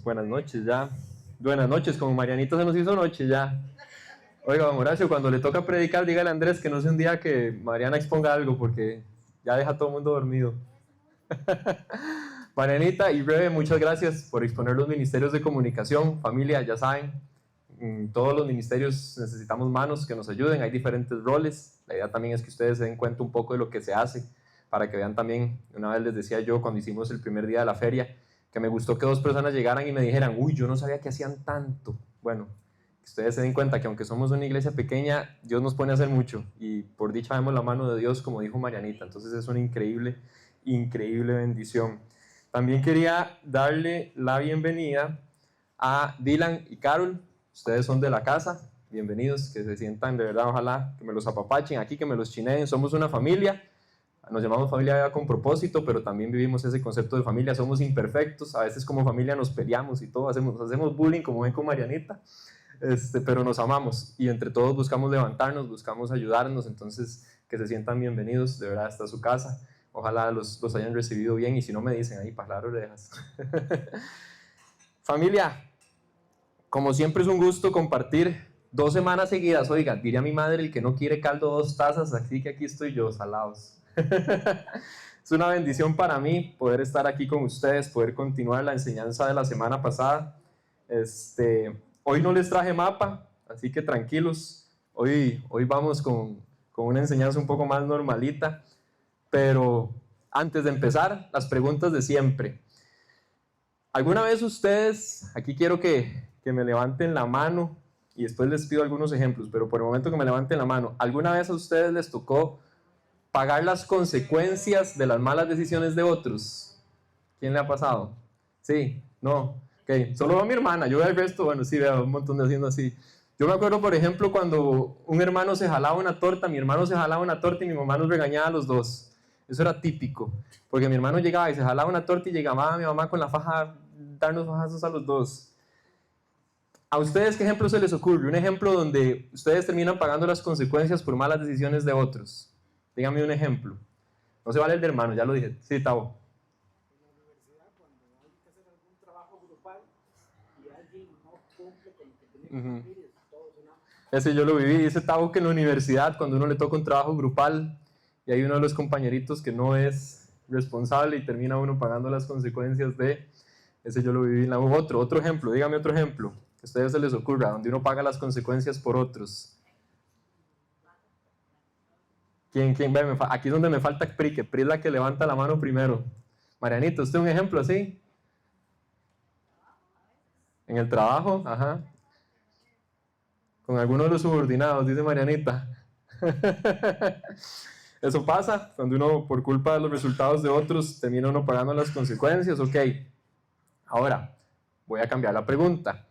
Buenas noches ya. Buenas noches, como Marianita se nos hizo noche ya. Oiga, don Horacio, cuando le toca predicar, dígale a Andrés que no sea un día que Mariana exponga algo, porque ya deja a todo el mundo dormido. Marianita y Rebe, muchas gracias por exponer los ministerios de comunicación. Familia, ya saben, en todos los ministerios necesitamos manos que nos ayuden, hay diferentes roles. La idea también es que ustedes se den cuenta un poco de lo que se hace, para que vean también, una vez les decía yo cuando hicimos el primer día de la feria, que me gustó que 2 personas llegaran y me dijeran, uy, yo no sabía que hacían tanto. Bueno, que ustedes se den cuenta que aunque somos una iglesia pequeña, Dios nos pone a hacer mucho, y por dicha vemos la mano de Dios, como dijo Marianita. Entonces es una increíble bendición. También quería darle la bienvenida a Dylan y Carol. Ustedes son de la casa, bienvenidos, que se sientan, de verdad, ojalá que me los apapachen aquí, que me los chineen. Somos una familia, nos llamamos familia con propósito, pero también vivimos ese concepto de familia. Somos imperfectos, a veces como familia nos peleamos y todo, hacemos bullying, como ven con Marianita, pero nos amamos y entre todos buscamos levantarnos, buscamos ayudarnos. Entonces que se sientan bienvenidos, de verdad, esta es su casa. Ojalá los hayan recibido bien, y si no me dicen ahí, para las orejas. Familia, como siempre es un gusto compartir 2 semanas seguidas. Oiga, diría mi madre, el que no quiere caldo 2 tazas, así que aquí estoy yo, salados. Es una bendición para mí poder estar aquí con ustedes, poder continuar la enseñanza de la semana pasada. Hoy no les traje mapa, así que tranquilos. Hoy vamos con una enseñanza un poco más normalita. Pero antes de empezar, las preguntas de siempre. ¿Alguna vez ustedes, aquí quiero que me levanten la mano y después les pido algunos ejemplos, pero por el momento que me levanten la mano, ¿alguna vez a ustedes les tocó pagar las consecuencias de las malas decisiones de otros? ¿Quién le ha pasado? ¿Sí? ¿No? Ok, solo a mi hermana, yo veo el resto, bueno, sí, veo un montón de haciendo así. Yo me acuerdo, por ejemplo, cuando un hermano se jalaba una torta, mi hermano se jalaba una torta y mi mamá nos regañaba a los dos. Eso era típico, porque mi hermano llegaba y se jalaba una torta y llegaba mi mamá con la faja, darnos fajazos a los dos. ¿A ustedes qué ejemplo se les ocurre? Un ejemplo donde ustedes terminan pagando las consecuencias por malas decisiones de otros. Díganme un ejemplo. No se vale el de hermano, ya lo dije. Sí, Tavo. En la universidad, cuando hay que hacer algún trabajo grupal y alguien no cumple con lo que tiene que cumplir, todos una... Ese yo lo viví, ese Tavo, que en la universidad, cuando uno le toca un trabajo grupal y hay uno de los compañeritos que no es responsable y termina uno pagando las consecuencias de... Ese yo lo viví. Otro ejemplo, dígame otro ejemplo que a ustedes se les ocurra, donde uno paga las consecuencias por otros. ¿Quién? Aquí es donde me falta Pri, que Pri es la que levanta la mano primero. Marianito, ¿usted un ejemplo así? En el trabajo, ajá. Con alguno de los subordinados, dice Marianita. Eso pasa cuando uno, por culpa de los resultados de otros, termina uno pagando las consecuencias. Ok, ahora voy a cambiar la pregunta.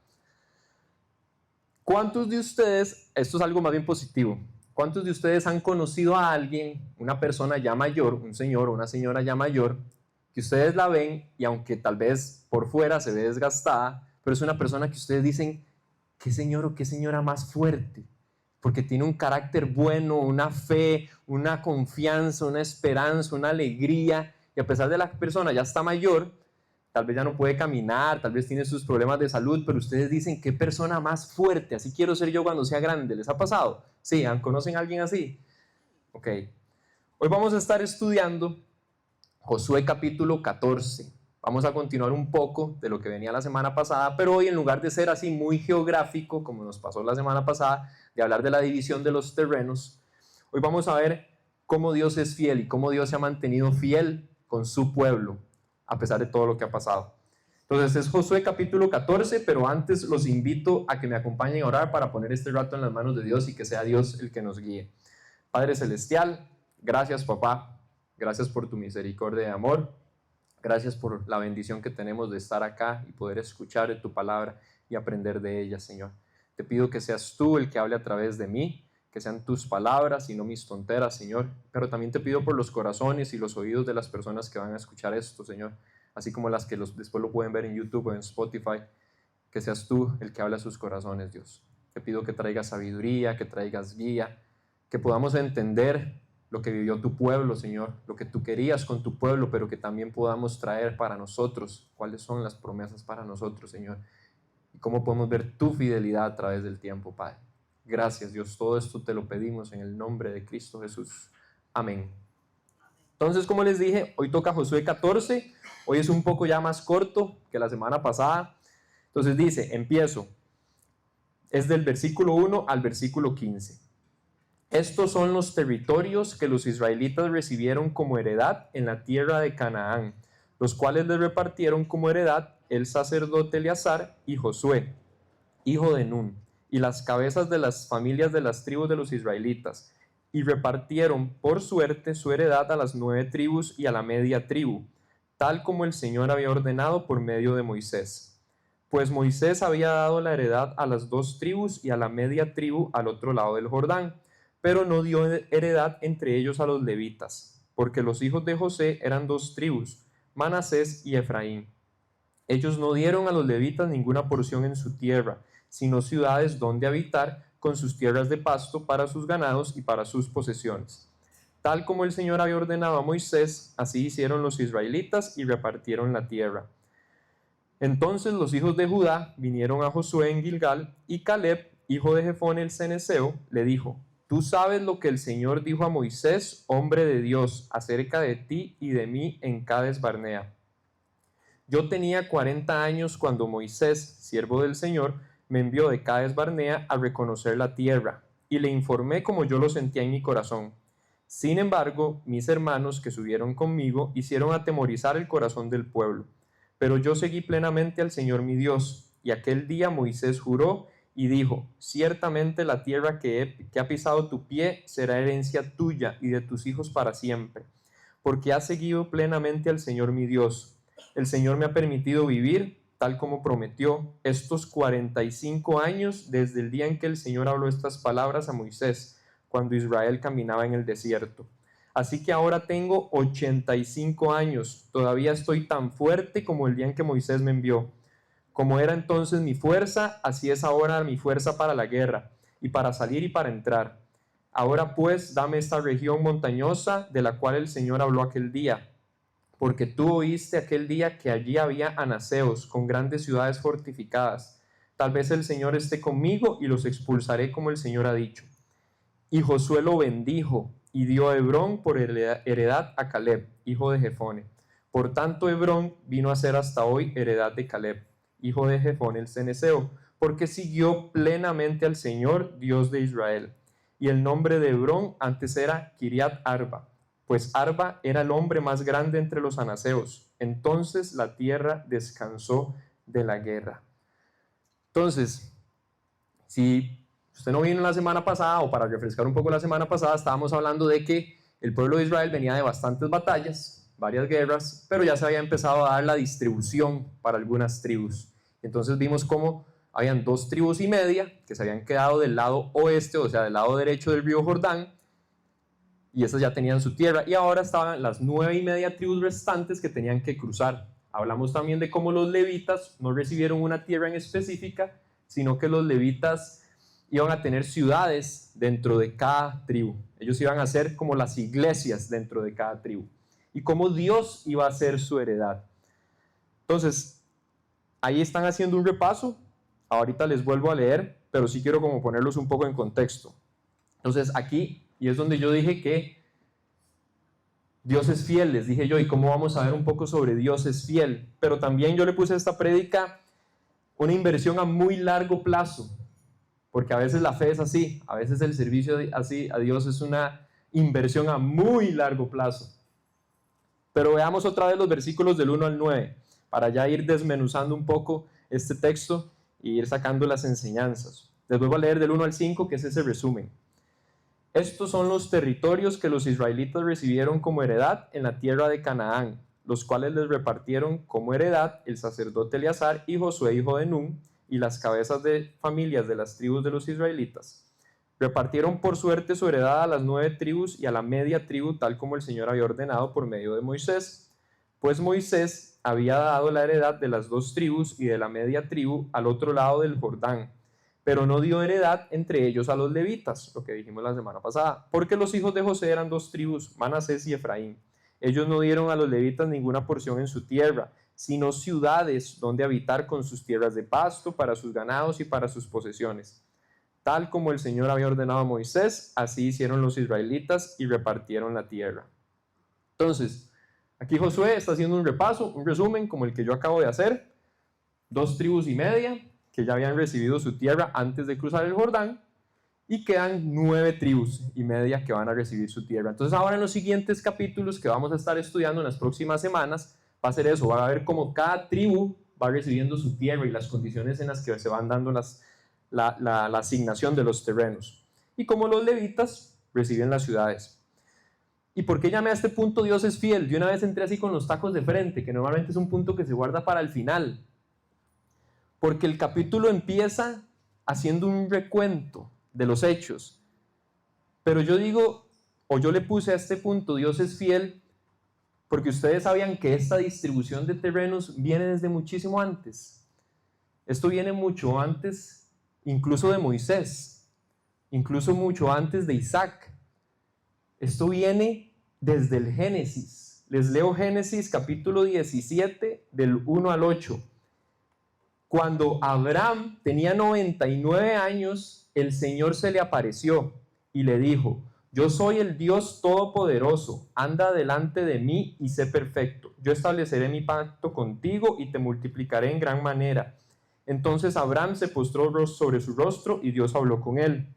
¿Cuántos de ustedes, esto es algo más bien positivo, cuántos de ustedes han conocido a alguien, una persona ya mayor, un señor o una señora ya mayor, que ustedes la ven y aunque tal vez por fuera se ve desgastada, pero es una persona que ustedes dicen, qué señor o qué señora más fuerte, porque tiene un carácter bueno, una fe, una confianza, una esperanza, una alegría, y a pesar de la persona ya está mayor, tal vez ya no puede caminar, tal vez tiene sus problemas de salud, pero ustedes dicen, qué persona más fuerte, así quiero ser yo cuando sea grande. ¿Les ha pasado? Sí, ¿conocen a alguien así? Ok. Hoy vamos a estar estudiando Josué capítulo 14. Vamos a continuar un poco de lo que venía la semana pasada, pero hoy, en lugar de ser así muy geográfico, como nos pasó la semana pasada, de hablar de la división de los terrenos, hoy vamos a ver cómo Dios es fiel y cómo Dios se ha mantenido fiel con su pueblo, a pesar de todo lo que ha pasado. Entonces es Josué capítulo 14, pero antes los invito a que me acompañen a orar para poner este rato en las manos de Dios y que sea Dios el que nos guíe. Padre Celestial, gracias, papá, gracias por tu misericordia y amor, gracias por la bendición que tenemos de estar acá y poder escuchar de tu palabra y aprender de ella, Señor. Te pido que seas tú el que hable a través de mí, que sean tus palabras y no mis tonteras, Señor, pero también te pido por los corazones y los oídos de las personas que van a escuchar esto, Señor, así como las que después lo pueden ver en YouTube o en Spotify, que seas tú el que habla a sus corazones, Dios. Te pido que traigas sabiduría, que traigas guía, que podamos entender lo que vivió tu pueblo, Señor, lo que tú querías con tu pueblo, pero que también podamos traer para nosotros cuáles son las promesas para nosotros, Señor, y cómo podemos ver tu fidelidad a través del tiempo, Padre. Gracias, Dios, todo esto te lo pedimos en el nombre de Cristo Jesús. Amén. Entonces, como les dije, hoy toca Josué 14, hoy es un poco ya más corto que la semana pasada. Entonces dice, empiezo, es del versículo 1 al versículo 15. Estos son los territorios que los israelitas recibieron como heredad en la tierra de Canaán, los cuales les repartieron como heredad el sacerdote Eleazar y Josué, hijo de Nun, y las cabezas de las familias de las tribus de los israelitas, y repartieron por suerte su heredad a las 9 tribus y a la media tribu, tal como el Señor había ordenado por medio de Moisés. Pues Moisés había dado la heredad a las 2 tribus y a la media tribu al otro lado del Jordán, pero no dio heredad entre ellos a los levitas, porque los hijos de José eran 2 tribus, Manasés y Efraín. Ellos no dieron a los levitas ninguna porción en su tierra, sino ciudades donde habitar, con sus tierras de pasto para sus ganados y para sus posesiones. Tal como el Señor había ordenado a Moisés, así hicieron los israelitas y repartieron la tierra. Entonces los hijos de Judá vinieron a Josué en Gilgal, y Caleb, hijo de Jefone el ceneseo, le dijo: Tú sabes lo que el Señor dijo a Moisés, hombre de Dios, acerca de ti y de mí en Cades Barnea. Yo tenía 40 años cuando Moisés, siervo del Señor, me envió de Cades Barnea a reconocer la tierra, y le informé como yo lo sentía en mi corazón. Sin embargo, mis hermanos que subieron conmigo hicieron atemorizar el corazón del pueblo. Pero yo seguí plenamente al Señor mi Dios, y aquel día Moisés juró y dijo: Ciertamente la tierra que ha pisado tu pie será herencia tuya y de tus hijos para siempre, porque has seguido plenamente al Señor mi Dios. El Señor me ha permitido vivir, tal como prometió, estos 45 años desde el día en que el Señor habló estas palabras a Moisés, cuando Israel caminaba en el desierto. Así que ahora tengo 85 años, todavía estoy tan fuerte como el día en que Moisés me envió. Como era entonces mi fuerza, así es ahora mi fuerza para la guerra, y para salir y para entrar. Ahora pues, dame esta región montañosa de la cual el Señor habló aquel día, porque tú oíste aquel día que allí había anaseos con grandes ciudades fortificadas. Tal vez el Señor esté conmigo y los expulsaré como el Señor ha dicho. Y Josué lo bendijo y dio a Hebrón por heredad a Caleb, hijo de Jefone. Por tanto, Hebrón vino a ser hasta hoy heredad de Caleb, hijo de Jefone el ceneseo, porque siguió plenamente al Señor, Dios de Israel. Y el nombre de Hebrón antes era Kiriat Arba, pues Arba era el hombre más grande entre los anaseos. Entonces la tierra descansó de la guerra. Entonces, si usted no vino la semana pasada, o para refrescar un poco la semana pasada, estábamos hablando de que el pueblo de Israel venía de bastantes batallas, varias guerras, pero ya se había empezado a dar la distribución para algunas tribus. Entonces vimos cómo habían 2 tribus y media que se habían quedado del lado oeste, o sea, del lado derecho del río Jordán, y esas ya tenían su tierra, y ahora estaban las 9 y media tribus restantes que tenían que cruzar. Hablamos también de cómo los levitas no recibieron una tierra en específica, sino que los levitas iban a tener ciudades dentro de cada tribu. Ellos iban a ser como las iglesias dentro de cada tribu, y cómo Dios iba a ser su heredad. Entonces, ahí están haciendo un repaso. Ahorita les vuelvo a leer, pero sí quiero como ponerlos un poco en contexto. Entonces, aquí, y es donde yo dije que Dios es fiel, les dije yo, y cómo vamos a ver un poco sobre Dios es fiel. Pero también yo le puse a esta prédica una inversión a muy largo plazo, porque a veces la fe es así, a veces el servicio así a Dios es una inversión a muy largo plazo. Pero veamos otra vez los versículos del 1 al 9, para ya ir desmenuzando un poco este texto y ir sacando las enseñanzas. Les vuelvo a leer del 1 al 5, que es ese resumen. Estos son los territorios que los israelitas recibieron como heredad en la tierra de Canaán, los cuales les repartieron como heredad el sacerdote Eleazar y Josué, hijo de Nun, y las cabezas de familias de las tribus de los israelitas. Repartieron por suerte su heredad a las 9 tribus y a la media tribu, tal como el Señor había ordenado por medio de Moisés. Pues Moisés había dado la heredad de las 2 tribus y de la media tribu al otro lado del Jordán, pero no dio heredad entre ellos a los levitas, lo que dijimos la semana pasada, porque los hijos de José eran 2 tribus, Manasés y Efraín. Ellos no dieron a los levitas ninguna porción en su tierra, sino ciudades donde habitar con sus tierras de pasto para sus ganados y para sus posesiones. Tal como el Señor había ordenado a Moisés, así hicieron los israelitas y repartieron la tierra. Entonces, aquí Josué está haciendo un repaso, un resumen como el que yo acabo de hacer. 2 tribus y media que ya habían recibido su tierra antes de cruzar el Jordán, y quedan 9 tribus y media que van a recibir su tierra. Entonces ahora en los siguientes capítulos que vamos a estar estudiando en las próximas semanas, va a ser eso, va a ver cómo cada tribu va recibiendo su tierra y las condiciones en las que se van dando la asignación de los terrenos, y cómo los levitas reciben las ciudades. ¿Y por qué llamé a este punto Dios es fiel? Yo una vez entré así con los tacos de frente, que normalmente es un punto que se guarda para el final, porque el capítulo empieza haciendo un recuento de los hechos, pero yo digo, o yo le puse a este punto Dios es fiel, porque ustedes sabían que esta distribución de terrenos viene desde muchísimo antes. Esto viene mucho antes, incluso de Moisés, incluso mucho antes de Isaac. Esto viene desde el Génesis. Les leo Génesis capítulo 17 del 1 al 8. Cuando Abraham tenía 99 años, el Señor se le apareció y le dijo: yo soy el Dios Todopoderoso, anda delante de mí y sé perfecto. Yo estableceré mi pacto contigo y te multiplicaré en gran manera. Entonces Abraham se postró sobre su rostro y Dios habló con él.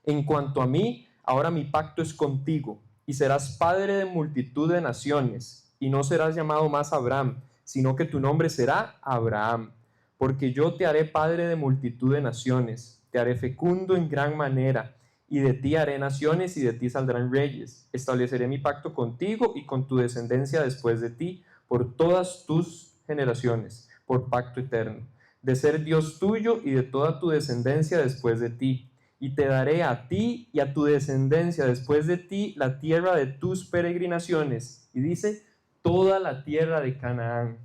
En cuanto a mí, ahora mi pacto es contigo, y serás padre de multitud de naciones, y no serás llamado más Abraham, sino que tu nombre será Abraham, porque yo te haré padre de multitud de naciones, te haré fecundo en gran manera, y de ti haré naciones y de ti saldrán reyes. Estableceré mi pacto contigo y con tu descendencia después de ti, por todas tus generaciones, por pacto eterno, de ser Dios tuyo y de toda tu descendencia después de ti. Y te daré a ti y a tu descendencia después de ti la tierra de tus peregrinaciones. Y dice, toda la tierra de Canaán,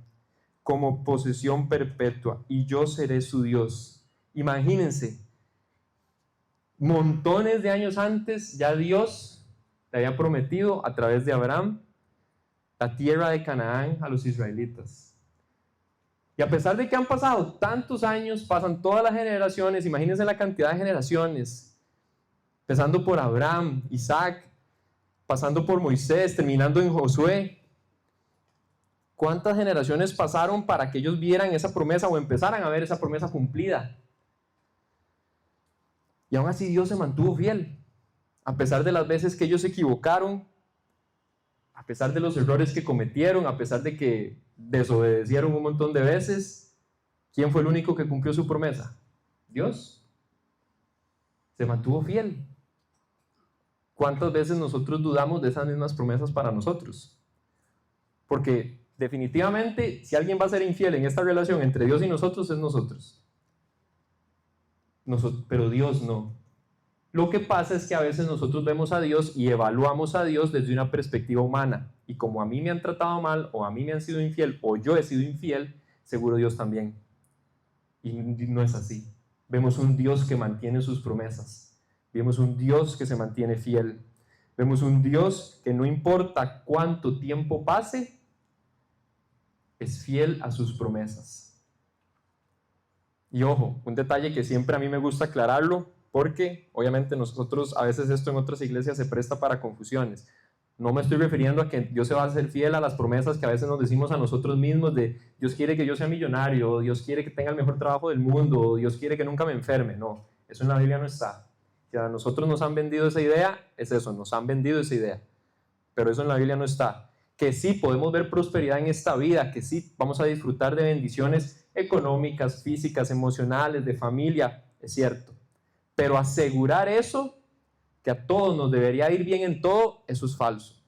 como posesión perpetua, y yo seré su Dios. Imagínense, montones de años antes ya Dios le había prometido a través de Abraham la tierra de Canaán a los israelitas. Y a pesar de que han pasado tantos años, pasan todas las generaciones, imagínense la cantidad de generaciones, empezando por Abraham, Isaac, pasando por Moisés, terminando en Josué. ¿Cuántas generaciones pasaron para que ellos vieran esa promesa o empezaran a ver esa promesa cumplida? Y aún así Dios se mantuvo fiel, a pesar de las veces que ellos se equivocaron, a pesar de los errores que cometieron, a pesar de que desobedecieron un montón de veces. ¿Quién fue el único que cumplió su promesa? Dios. Se mantuvo fiel. ¿Cuántas veces nosotros dudamos de esas mismas promesas para nosotros? Porque definitivamente, si alguien va a ser infiel en esta relación entre Dios y nosotros, es nosotros. Pero Dios no. Lo que pasa es que a veces nosotros vemos a Dios y evaluamos a Dios desde una perspectiva humana. Y como a mí me han tratado mal, o a mí me han sido infiel, o yo he sido infiel, seguro Dios también. Y no es así. Vemos un Dios que mantiene sus promesas. Vemos un Dios que se mantiene fiel. Vemos un Dios que no importa cuánto tiempo pase, es fiel a sus promesas. Y ojo, un detalle que siempre a mí me gusta aclararlo, porque obviamente nosotros a veces esto en otras iglesias se presta para confusiones. No me estoy refiriendo a que Dios se va a ser fiel a las promesas que a veces nos decimos a nosotros mismos de Dios quiere que yo sea millonario, o Dios quiere que tenga el mejor trabajo del mundo, o Dios quiere que nunca me enferme. No, eso en la Biblia no está. Si a nosotros nos han vendido esa idea, es eso, nos han vendido esa idea. Pero eso en la Biblia no está. Que sí podemos ver prosperidad en esta vida, que sí vamos a disfrutar de bendiciones económicas, físicas, emocionales, de familia, es cierto. Pero asegurar eso, que a todos nos debería ir bien en todo, eso es falso.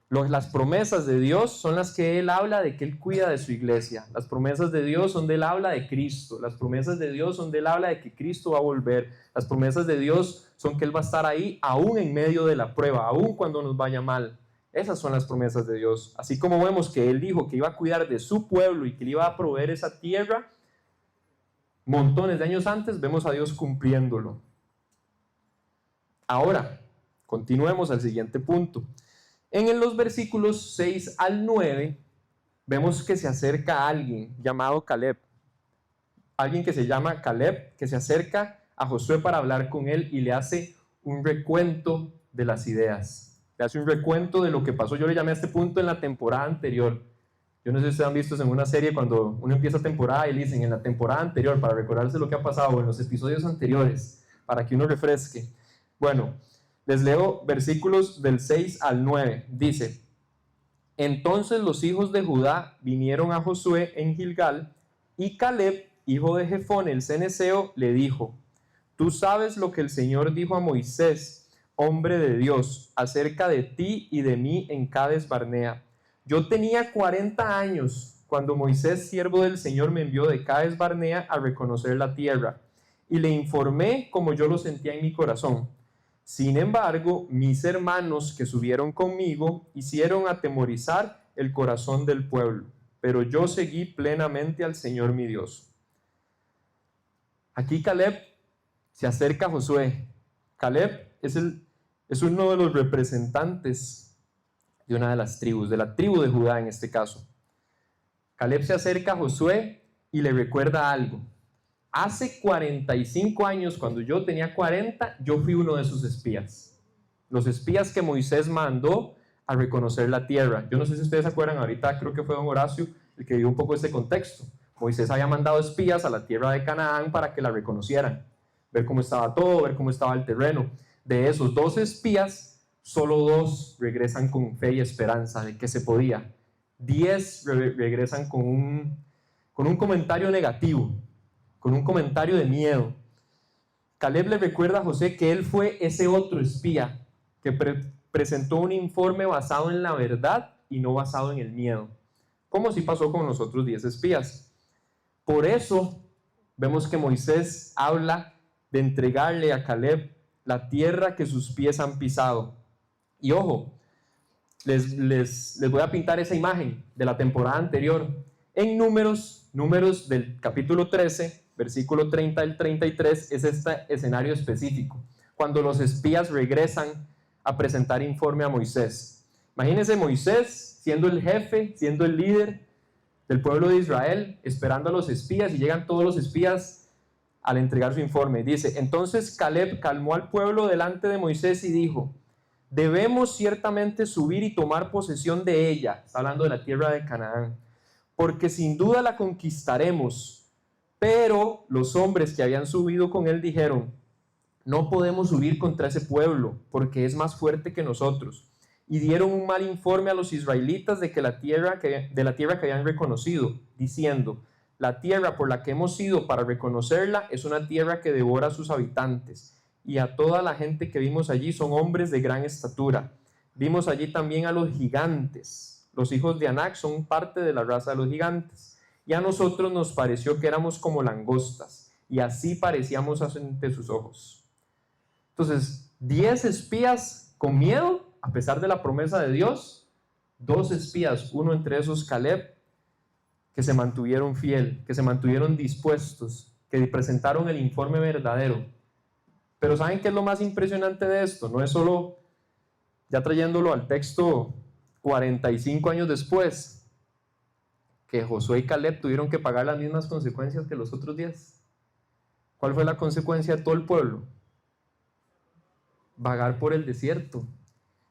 Las promesas de Dios son las que Él habla de que Él cuida de su iglesia. Las promesas de Dios son de Él habla de Cristo. Las promesas de Dios son de Él habla de que Cristo va a volver. Las promesas de Dios son que Él va a estar ahí aún en medio de la prueba, aún cuando nos vaya mal. Esas son las promesas de Dios. Así como vemos que Él dijo que iba a cuidar de su pueblo y que le iba a proveer esa tierra, montones de años antes, vemos a Dios cumpliéndolo. Ahora, continuemos al siguiente punto. En los versículos 6 al 9, vemos que se acerca alguien llamado Caleb. Alguien que se llama Caleb, que se acerca a Josué para hablar con él y le hace un recuento de las ideas. Le hace un recuento de lo que pasó. Yo le llamé a este punto en la temporada anterior. Yo no sé si ustedes han visto en una serie cuando uno empieza temporada y le dicen en la temporada anterior para recordarse lo que ha pasado, o en los episodios anteriores, para que uno refresque. Bueno, les leo versículos del 6 al 9. Dice: Entonces los hijos de Judá vinieron a Josué en Gilgal, y Caleb, hijo de Jefone el ceneseo, le dijo: Tú sabes lo que el Señor dijo a Moisés, hombre de Dios, acerca de ti y de mí en Cades Barnea. Yo tenía 40 años cuando Moisés, siervo del Señor, me envió de Cades Barnea a reconocer la tierra, y le informé como yo lo sentía en mi corazón. Sin embargo, mis hermanos que subieron conmigo hicieron atemorizar el corazón del pueblo, pero yo seguí plenamente al Señor mi Dios. Aquí Caleb se acerca a Josué. Caleb es uno de los representantes de una de las tribus, de la tribu de Judá en este caso. Caleb se acerca a Josué y le recuerda algo. Hace 45 años, cuando yo tenía 40, yo fui uno de sus espías. Los espías que Moisés mandó a reconocer la tierra. Yo no sé si ustedes se acuerdan, ahorita creo que fue don Horacio el que dio un poco ese contexto. Moisés había mandado espías a la tierra de Canaán para que la reconocieran, ver cómo estaba todo, ver cómo estaba el terreno. De esos 12 espías, solo 2 regresan con fe y esperanza de que se podía. 10 regresan con un comentario negativo, con un comentario de miedo. Caleb le recuerda a José que él fue ese otro espía que presentó un informe basado en la verdad y no basado en el miedo, como sí pasó con los otros 10 espías. Por eso vemos que Moisés habla de entregarle a Caleb la tierra que sus pies han pisado. Y ojo, les voy a pintar esa imagen de la temporada anterior. En Números del capítulo 13, versículo 30 al 33, es este escenario específico, cuando los espías regresan a presentar informe a Moisés. Imagínense Moisés siendo el jefe, siendo el líder del pueblo de Israel, esperando a los espías, y llegan todos los espías al entregar su informe. Dice: Entonces Caleb calmó al pueblo delante de Moisés y dijo: Debemos ciertamente subir y tomar posesión de ella, está hablando de la tierra de Canaán, porque sin duda la conquistaremos. Pero los hombres que habían subido con él dijeron: No podemos subir contra ese pueblo, porque es más fuerte que nosotros. Y dieron un mal informe a los israelitas de la tierra que habían reconocido, diciendo: La tierra por la que hemos ido para reconocerla es una tierra que devora a sus habitantes, y a toda la gente que vimos allí son hombres de gran estatura. Vimos allí también a los gigantes. Los hijos de Anac son parte de la raza de los gigantes. Y a nosotros nos pareció que éramos como langostas, y así parecíamos ante sus ojos. Entonces, 10 espías con miedo, a pesar de la promesa de Dios. 2 espías, uno entre esos Caleb, que se mantuvieron fiel, que se mantuvieron dispuestos, que presentaron el informe verdadero. Pero ¿saben qué es lo más impresionante de esto? No es solo, ya trayéndolo al texto 45 años después, que Josué y Caleb tuvieron que pagar las mismas consecuencias que los otros 10. ¿Cuál fue la consecuencia de todo el pueblo? Vagar por el desierto.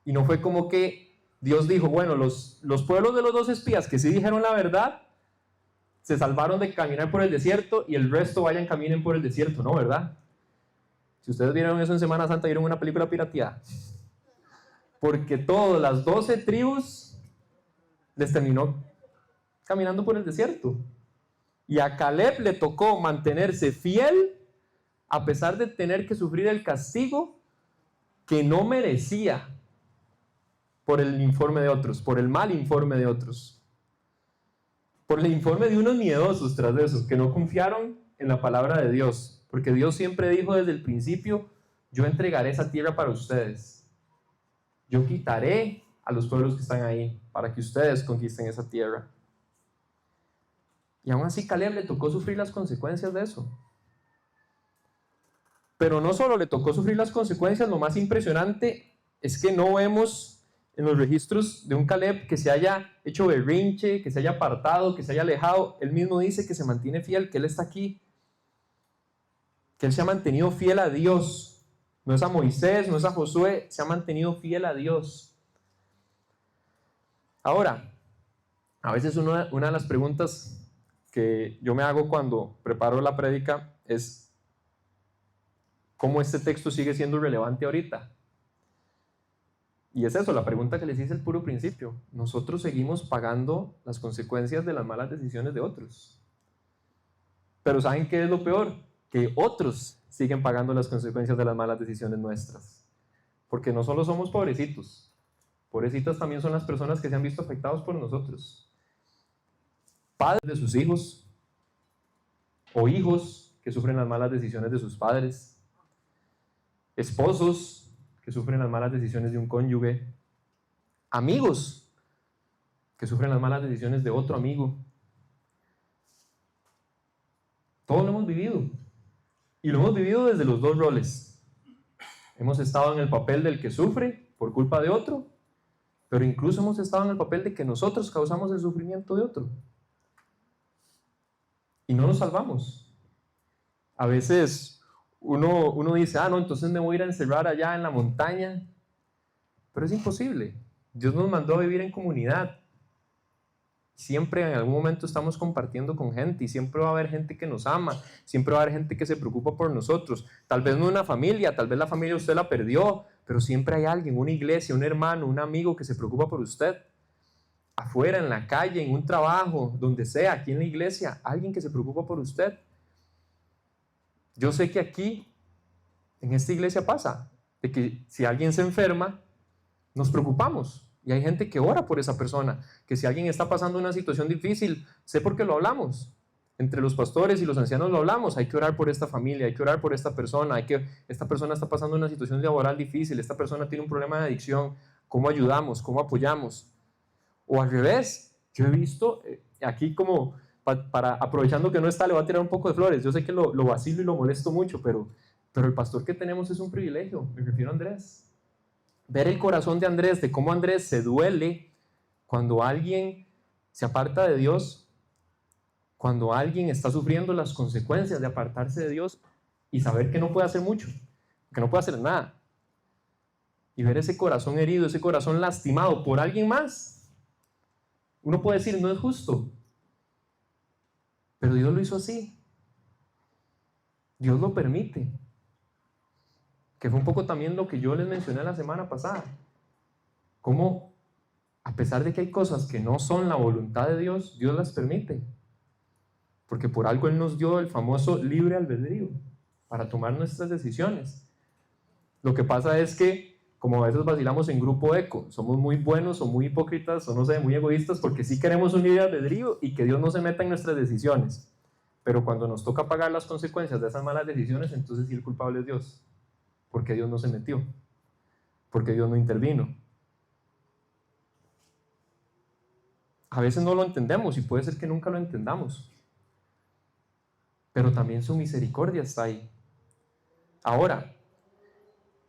Y no fue como que Dios dijo: bueno, los pueblos de los 2 espías que sí dijeron la verdad se salvaron de caminar por el desierto, y el resto vayan, caminen por el desierto. No, ¿verdad? Si ustedes vieron eso en Semana Santa, vieron una película pirateada. Porque todas las 12 tribus les terminó caminando por el desierto. Y a Caleb le tocó mantenerse fiel a pesar de tener que sufrir el castigo que no merecía por el informe de otros, por el mal informe de otros, por el informe de unos miedosos tras de esos, que no confiaron en la palabra de Dios, porque Dios siempre dijo desde el principio: yo entregaré esa tierra para ustedes, yo quitaré a los pueblos que están ahí para que ustedes conquisten esa tierra. Y aún así Caleb le tocó sufrir las consecuencias de eso. Pero no solo le tocó sufrir las consecuencias, lo más impresionante es que no vemos en los registros de un Caleb que se haya hecho berrinche, que se haya apartado, que se haya alejado. Él mismo dice que se mantiene fiel, que él está aquí, que él se ha mantenido fiel a Dios. No es a Moisés, no es a Josué, se ha mantenido fiel a Dios. Ahora, a veces una de las preguntas que yo me hago cuando preparo la prédica es ¿cómo este texto sigue siendo relevante ahorita? Y es eso, la pregunta que les hice al puro principio. Nosotros seguimos pagando las consecuencias de las malas decisiones de otros. Pero ¿saben qué es lo peor? Que otros siguen pagando las consecuencias de las malas decisiones nuestras. Porque no solo somos pobrecitos, pobrecitas también son las personas que se han visto afectados por nosotros. Padres de sus hijos o hijos que sufren las malas decisiones de sus padres, esposos que sufren las malas decisiones de un cónyuge, amigos que sufren las malas decisiones de otro amigo. Todo lo hemos vivido. Y lo hemos vivido desde los dos roles. Hemos estado en el papel del que sufre por culpa de otro, pero incluso hemos estado en el papel de que nosotros causamos el sufrimiento de otro. Y no nos salvamos. A veces uno dice, no, entonces me voy a ir a encerrar allá en la montaña. Pero es imposible. Dios nos mandó a vivir en comunidad. Siempre en algún momento estamos compartiendo con gente y siempre va a haber gente que nos ama, siempre va a haber gente que se preocupa por nosotros. Tal vez no una familia, tal vez la familia usted la perdió, pero siempre hay alguien, una iglesia, un hermano, un amigo que se preocupa por usted. Afuera, en la calle, en un trabajo, donde sea, aquí en la iglesia, alguien que se preocupa por usted. Yo sé que aquí, en esta iglesia pasa, de que si alguien se enferma, nos preocupamos. Y hay gente que ora por esa persona, que si alguien está pasando una situación difícil, sé por qué lo hablamos. Entre los pastores y los ancianos lo hablamos, hay que orar por esta familia, hay que orar por esta persona, esta persona está pasando una situación laboral difícil, esta persona tiene un problema de adicción, ¿cómo ayudamos? ¿Cómo apoyamos? O al revés, yo he visto aquí como, aprovechando que no está, le voy a tirar un poco de flores. Yo sé que lo vacilo y lo molesto mucho, pero el pastor que tenemos es un privilegio, me refiero a Andrés. Ver el corazón de Andrés, de cómo Andrés se duele cuando alguien se aparta de Dios, cuando alguien está sufriendo las consecuencias de apartarse de Dios y saber que no puede hacer mucho, que no puede hacer nada. Y ver ese corazón herido, ese corazón lastimado por alguien más. Uno puede decir, no es justo, pero Dios lo hizo así. Dios lo permite. Que fue un poco también lo que yo les mencioné la semana pasada. Cómo, a pesar de que hay cosas que no son la voluntad de Dios, Dios las permite. Porque por algo Él nos dio el famoso libre albedrío para tomar nuestras decisiones. Lo que pasa es que, como a veces vacilamos en grupo eco, somos muy buenos o muy hipócritas o no sé, muy egoístas porque sí queremos un libre albedrío y que Dios no se meta en nuestras decisiones. Pero cuando nos toca pagar las consecuencias de esas malas decisiones, entonces sí el culpable es Dios. Porque Dios no se metió, porque Dios no intervino. A veces no lo entendemos y puede ser que nunca lo entendamos, pero también su misericordia está ahí. Ahora,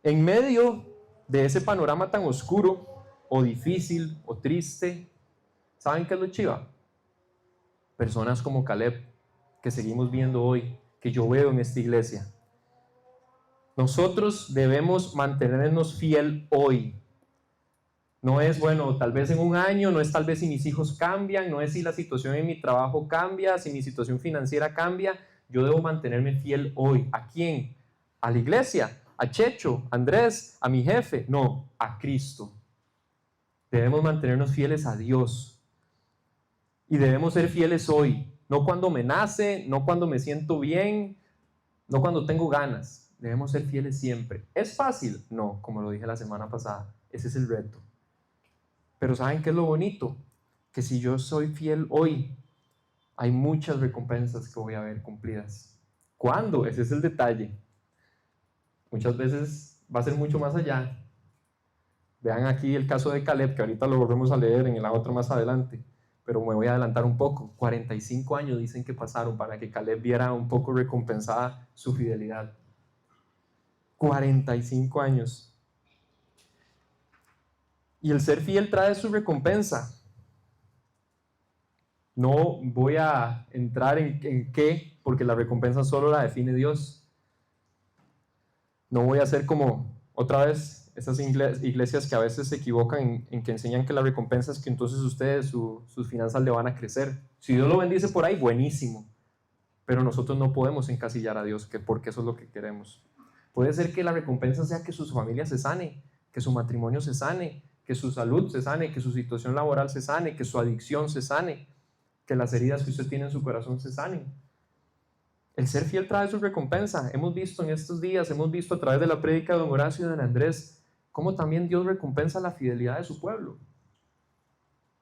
en medio de ese panorama tan oscuro, o difícil, o triste, ¿saben qué es lo chiva? Personas como Caleb, que seguimos viendo hoy, que yo veo en esta iglesia. Nosotros debemos mantenernos fiel hoy. No es, bueno, tal vez en un año, no es tal vez si mis hijos cambian, no es si la situación en mi trabajo cambia, si mi situación financiera cambia. Yo debo mantenerme fiel hoy. ¿A quién? ¿A la iglesia? ¿A Checho? ¿A Andrés? ¿A mi jefe? No, a Cristo. Debemos mantenernos fieles a Dios. Y debemos ser fieles hoy. No cuando me nace, no cuando me siento bien, no cuando tengo ganas. Debemos ser fieles siempre. ¿Es fácil? No, como lo dije la semana pasada. Ese es el reto. Pero ¿saben qué es lo bonito? Que si yo soy fiel hoy, hay muchas recompensas que voy a ver cumplidas. ¿Cuándo? Ese es el detalle. Muchas veces va a ser mucho más allá. Vean aquí el caso de Caleb, que ahorita lo volvemos a leer en la otra más adelante. pero me voy a adelantar un poco. 45 años dicen que pasaron para que Caleb viera un poco recompensada su fidelidad. 45 años. Y el ser fiel trae su recompensa. No voy a entrar en qué, porque la recompensa solo la define Dios. No voy a hacer como, otra vez, esas iglesias que a veces se equivocan en que enseñan que la recompensa es que entonces ustedes, sus finanzas le van a crecer. Si Dios lo bendice por ahí, buenísimo. Pero nosotros no podemos encasillar a Dios, porque eso es lo que queremos. Puede ser que la recompensa sea que su familia se sane, que su matrimonio se sane, que su salud se sane, que su situación laboral se sane, que su adicción se sane, que las heridas que usted tiene en su corazón se sanen. El ser fiel trae su recompensa. Hemos visto en estos días, hemos visto a través de la prédica de don Horacio y de don Andrés, cómo también Dios recompensa la fidelidad de su pueblo.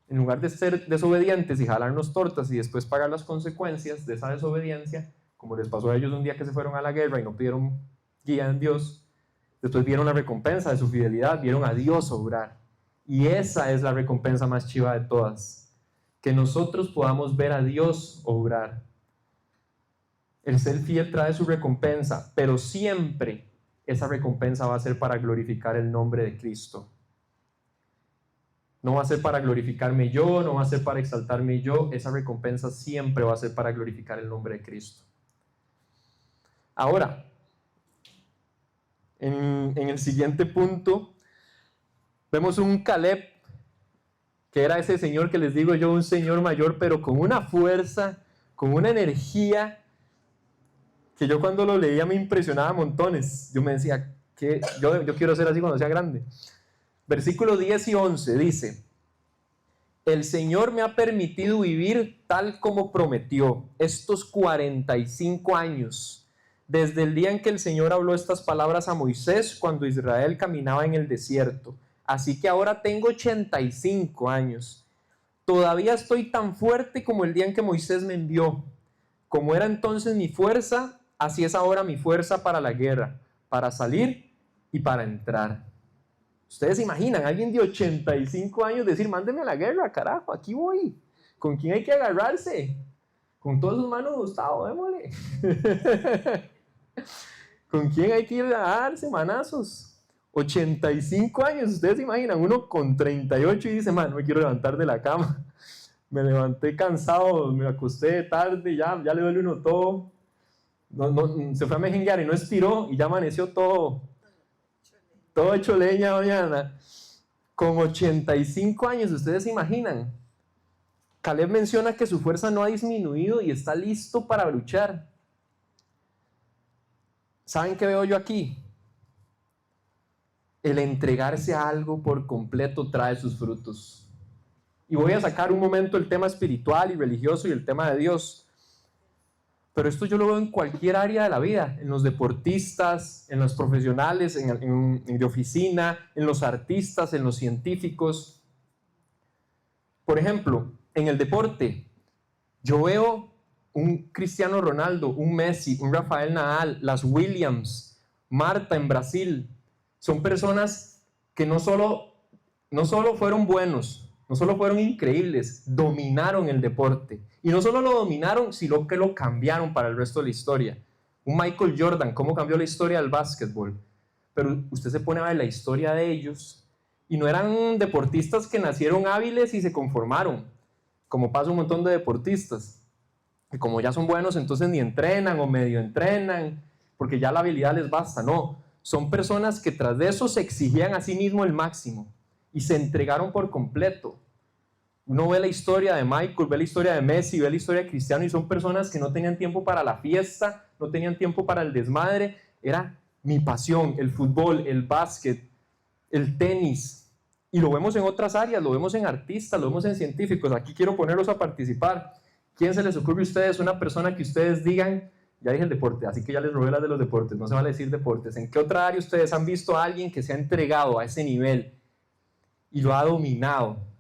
En lugar de ser desobedientes y jalarnos tortas y después pagar las consecuencias de esa desobediencia, como les pasó a ellos un día que se fueron a la guerra y no pidieron guía en Dios, después vieron la recompensa de su fidelidad, vieron a Dios obrar. Y esa es la recompensa más chiva de todas, que nosotros podamos ver a Dios obrar. El ser fiel trae su recompensa, pero siempre esa recompensa va a ser para glorificar el nombre de Cristo. No va a ser para glorificarme yo, no va a ser para exaltarme yo, esa recompensa siempre va a ser para glorificar el nombre de Cristo. Ahora, en el siguiente punto, vemos un Caleb, que era ese señor que les digo yo, un señor mayor, pero con una fuerza, con una energía, que yo cuando lo leía me impresionaba montones. Yo me decía, que yo quiero ser así cuando sea grande. Versículos 10 y 11 dice: el Señor me ha permitido vivir tal como prometió estos 45 años, desde el día en que el Señor habló estas palabras a Moisés cuando Israel caminaba en el desierto. Así que ahora tengo 85 años. Todavía estoy tan fuerte como el día en que Moisés me envió. Como era entonces mi fuerza, así es ahora mi fuerza para la guerra, para salir y para entrar. Ustedes se imaginan, alguien de 85 años decir, mándeme a la guerra, carajo, aquí voy. ¿Con quién hay que agarrarse? Con todas sus manos, Gustavo, démosle. ¿Con quién hay que ir a darse manazos? 85 años, ustedes se imaginan, uno con 38 y dice, man, no me quiero levantar de la cama. Me levanté cansado, me acosté tarde, ya le duele uno todo. Se fue a mejenguear y no estiró y ya amaneció todo hecho leña mañana. Con 85 años, ustedes se imaginan. Caleb menciona que su fuerza no ha disminuido y está listo para luchar. ¿Saben qué veo yo aquí? El entregarse a algo por completo trae sus frutos. Y voy a sacar un momento el tema espiritual y religioso y el tema de Dios. Pero esto yo lo veo en cualquier área de la vida, en los deportistas, en los profesionales, en de oficina, en los artistas, en los científicos. Por ejemplo, en el deporte, yo veo un Cristiano Ronaldo, un Messi, un Rafael Nadal, las Williams, Marta en Brasil. Son personas que no solo fueron buenos, no solo fueron increíbles, dominaron el deporte. Y no solo lo dominaron, sino que lo cambiaron para el resto de la historia. Un Michael Jordan, ¿cómo cambió la historia del básquetbol? Pero usted se pone a ver la historia de ellos y no eran deportistas que nacieron hábiles y se conformaron, como pasa un montón de deportistas, que como ya son buenos, entonces ni entrenan o medio entrenan, porque ya la habilidad les basta. No, son personas que tras de eso se exigían a sí mismos el máximo y se entregaron por completo. Uno ve la historia de Michael, ve la historia de Messi, ve la historia de Cristiano y son personas que no tenían tiempo para la fiesta, no tenían tiempo para el desmadre. Era mi pasión, el fútbol, el básquet, el tenis. Y lo vemos en otras áreas, lo vemos en artistas, lo vemos en científicos. Aquí quiero ponerlos a participar. ¿Quién se les ocurre a ustedes una persona que ustedes digan, ya dije el deporte, así que ya les robé las de los deportes, no se vale decir deportes? ¿En qué otra área ustedes han visto a alguien que se ha entregado a ese nivel y lo ha dominado?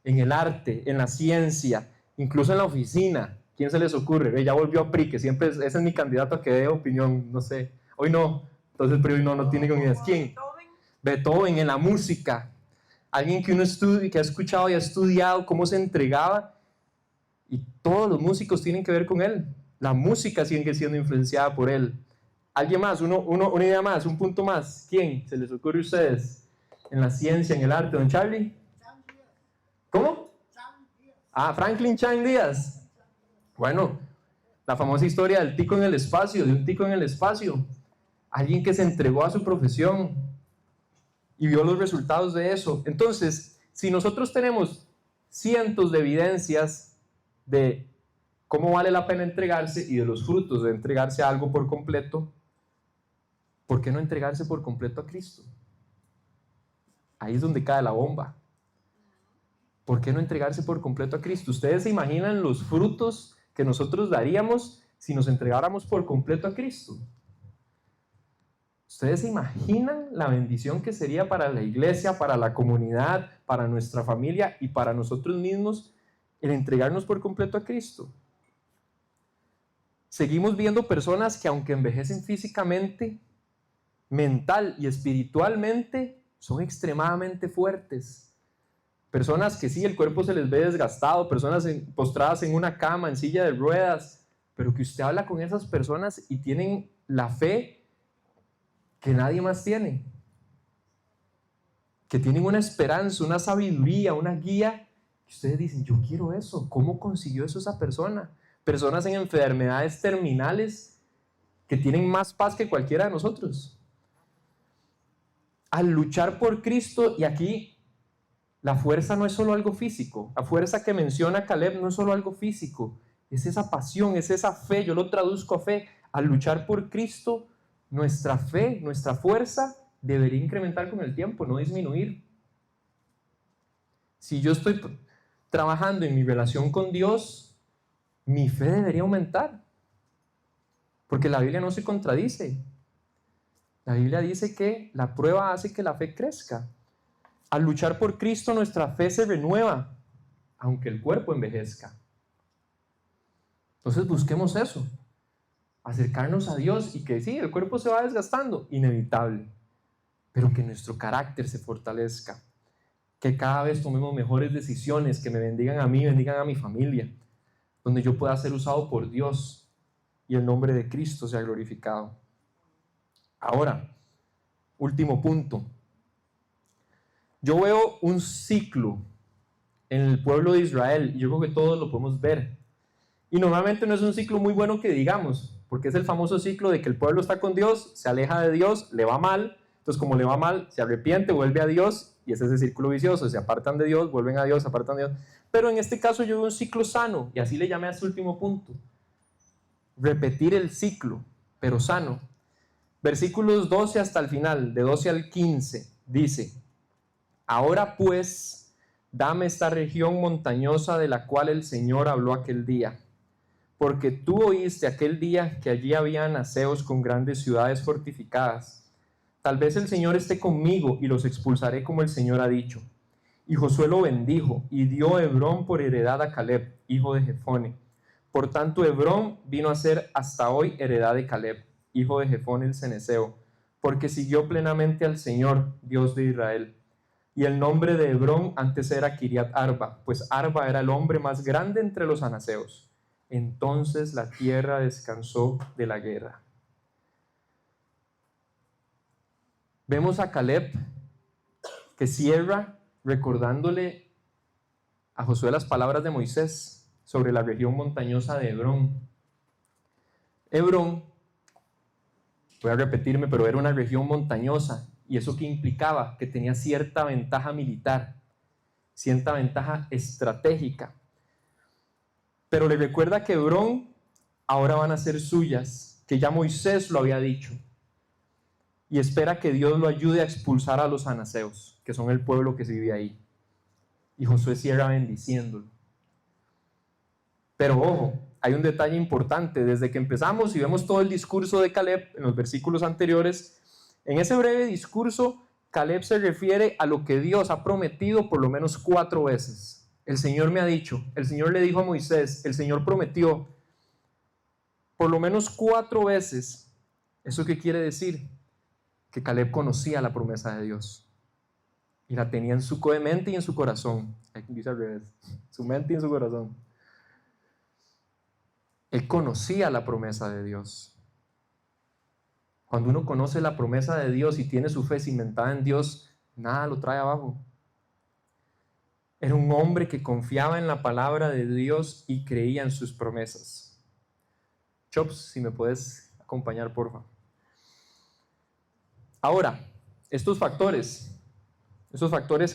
En el arte, en la ciencia, incluso en la oficina. ¿Quién se les ocurre? Ya volvió a PRI, que siempre ese es mi candidato a que dé opinión, no sé. Hoy no, entonces PRI no tiene con ideas. ¿Quién? Beethoven, en la música. Alguien que uno estudia, que ha escuchado y ha estudiado cómo se entregaba Y todos los músicos tienen que ver con él. La música sigue siendo influenciada por él. ¿Alguien más? Una idea más, un punto más. ¿Quién se les ocurre a ustedes? En la ciencia, en el arte, don Charlie. ¿Cómo? Franklin Chan Díaz. Bueno, la famosa historia del tico en el espacio, de un tico en el espacio. Alguien que se entregó a su profesión y vio los resultados de eso. Entonces, si nosotros tenemos cientos de evidencias de cómo vale la pena entregarse y de los frutos de entregarse a algo por completo, ¿por qué no entregarse por completo a Cristo? Ahí es donde cae la bomba. ¿Por qué no entregarse por completo a Cristo? ¿Ustedes se imaginan los frutos que nosotros daríamos si nos entregáramos por completo a Cristo? ¿Ustedes se imaginan la bendición que sería para la iglesia, para la comunidad, para nuestra familia y para nosotros mismos el entregarnos por completo a Cristo? Seguimos viendo personas que, aunque envejecen físicamente, mental y espiritualmente, son extremadamente fuertes. Personas que sí, el cuerpo se les ve desgastado, personas postradas en una cama, en silla de ruedas, pero que usted habla con esas personas y tienen la fe que nadie más tiene, que tienen una esperanza, una sabiduría, una guía, que ustedes dicen, yo quiero eso. ¿Cómo consiguió eso esa persona? Personas en enfermedades terminales que tienen más paz que cualquiera de nosotros. Al luchar por Cristo, y aquí la fuerza no es solo algo físico, la fuerza que menciona Caleb no es solo algo físico, es esa pasión, es esa fe, yo lo traduzco a fe. Al luchar por Cristo, nuestra fe, nuestra fuerza debería incrementar con el tiempo, no disminuir. Si yo estoy trabajando en mi relación con Dios, mi fe debería aumentar, porque la Biblia no se contradice. La Biblia dice que la prueba hace que la fe crezca. Al luchar por Cristo, nuestra fe se renueva, aunque el cuerpo envejezca. Entonces busquemos eso, acercarnos a Dios, y que sí, el cuerpo se va desgastando, inevitable, pero que nuestro carácter se fortalezca, que cada vez tomemos mejores decisiones, que me bendigan a mí, bendigan a mi familia, donde yo pueda ser usado por Dios y el nombre de Cristo sea glorificado. Ahora, último punto. Yo veo un ciclo en el pueblo de Israel, y yo creo que todos lo podemos ver. Y normalmente no es un ciclo muy bueno que digamos, porque es el famoso ciclo de que el pueblo está con Dios, se aleja de Dios, le va mal, entonces como le va mal, se arrepiente, vuelve a Dios, y ese es el círculo vicioso, se apartan de Dios, vuelven a Dios, se apartan de Dios. Pero en este caso yo veo un ciclo sano, y así le llamé a este último punto. Repetir el ciclo, pero sano. Versículos 12 hasta el final, de 12 al 15, dice: Ahora pues, dame esta región montañosa de la cual el Señor habló aquel día, porque tú oíste aquel día que allí había anaseos con grandes ciudades fortificadas. Tal vez el Señor esté conmigo y los expulsaré como el Señor ha dicho. Y Josué lo bendijo y dio Hebrón por heredad a Caleb, hijo de Jefone. Por tanto, Hebrón vino a ser hasta hoy heredad de Caleb, hijo de Jefone el cenezeo, porque siguió plenamente al Señor, Dios de Israel. Y el nombre de Hebrón antes era Kiriat Arba, pues Arba era el hombre más grande entre los anaseos. Entonces la tierra descansó de la guerra. Vemos a Caleb que cierra recordándole a Josué las palabras de Moisés sobre la región montañosa de Hebrón. Hebrón, voy a repetirme, pero era una región montañosa. ¿Y eso qué implicaba? Que tenía cierta ventaja militar, cierta ventaja estratégica. Pero le recuerda que Hebrón ahora van a ser suyas, que ya Moisés lo había dicho. Y espera que Dios lo ayude a expulsar a los anaseos, que son el pueblo que se vive ahí. Y Josué cierra bendiciéndolo. Pero ojo, hay un detalle importante. Desde que empezamos y vemos todo el discurso de Caleb en los versículos anteriores, en ese breve discurso, Caleb se refiere a lo que Dios ha prometido por lo menos 4 veces. El Señor me ha dicho, el Señor le dijo a Moisés, el Señor prometió. Por lo menos 4 veces. ¿Eso qué quiere decir? Que Caleb conocía la promesa de Dios. Y la tenía en su mente y en su corazón. Aquí dice al revés. Su mente y en su corazón. Él conocía la promesa de Dios. Cuando uno conoce la promesa de Dios y tiene su fe cimentada en Dios, nada lo trae abajo. Era un hombre que confiaba en la palabra de Dios y creía en sus promesas. Chops, si me puedes acompañar, por favor. Ahora, estos factores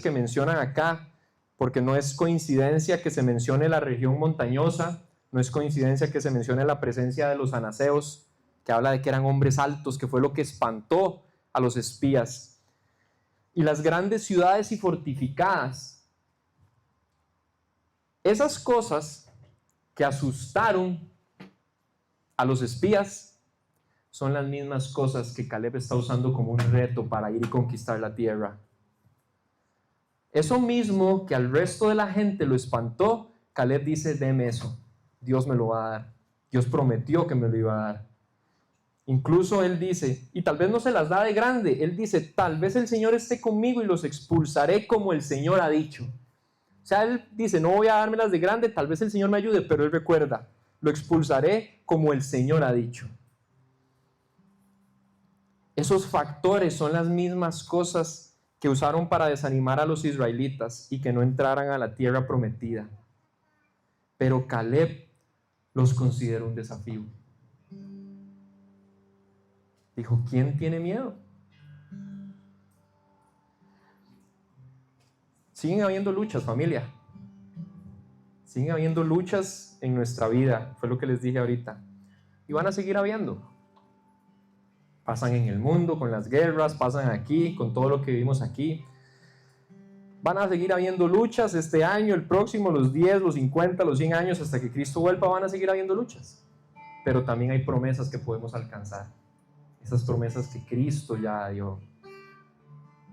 que mencionan acá, porque no es coincidencia que se mencione la región montañosa, no es coincidencia que se mencione la presencia de los anaseos, que habla de que eran hombres altos, que fue lo que espantó a los espías. Y las grandes ciudades y fortificadas. Esas cosas que asustaron a los espías son las mismas cosas que Caleb está usando como un reto para ir y conquistar la tierra. Eso mismo que al resto de la gente lo espantó, Caleb dice, deme eso, Dios me lo va a dar. Dios prometió que me lo iba a dar. Incluso él dice, y tal vez no se las da de grande, él dice, tal vez el Señor esté conmigo y los expulsaré como el Señor ha dicho. O sea, él dice, no voy a dármelas de grande, tal vez el Señor me ayude, pero él recuerda, lo expulsaré como el Señor ha dicho. Esos factores son las mismas cosas que usaron para desanimar a los israelitas y que no entraran a la tierra prometida. Pero Caleb los consideró un desafío. Dijo, ¿quién tiene miedo? Siguen habiendo luchas, familia. Siguen habiendo luchas en nuestra vida, fue lo que les dije ahorita. Y van a seguir habiendo. Pasan en el mundo, con las guerras, pasan aquí, con todo lo que vivimos aquí. Van a seguir habiendo luchas este año, el próximo, los 10, los 50, los 100 años, hasta que Cristo vuelva, van a seguir habiendo luchas. Pero también hay promesas que podemos alcanzar. Esas promesas que Cristo ya dio.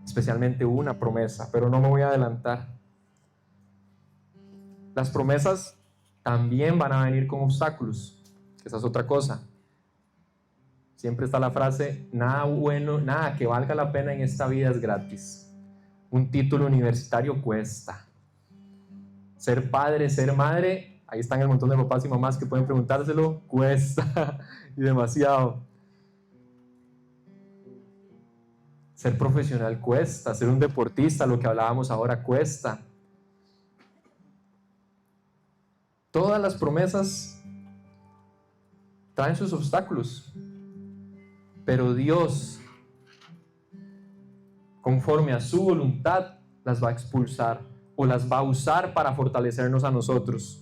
Especialmente una promesa, pero no me voy a adelantar. Las promesas también van a venir con obstáculos. Esa es otra cosa. Siempre está la frase, nada bueno, nada que valga la pena en esta vida es gratis. Un título universitario cuesta. Ser padre, ser madre, ahí están el montón de papás y mamás que pueden preguntárselo, cuesta y demasiado. Ser profesional cuesta, ser un deportista, lo que hablábamos ahora, cuesta. Todas las promesas traen sus obstáculos. Pero Dios, conforme a su voluntad, las va a expulsar o las va a usar para fortalecernos a nosotros.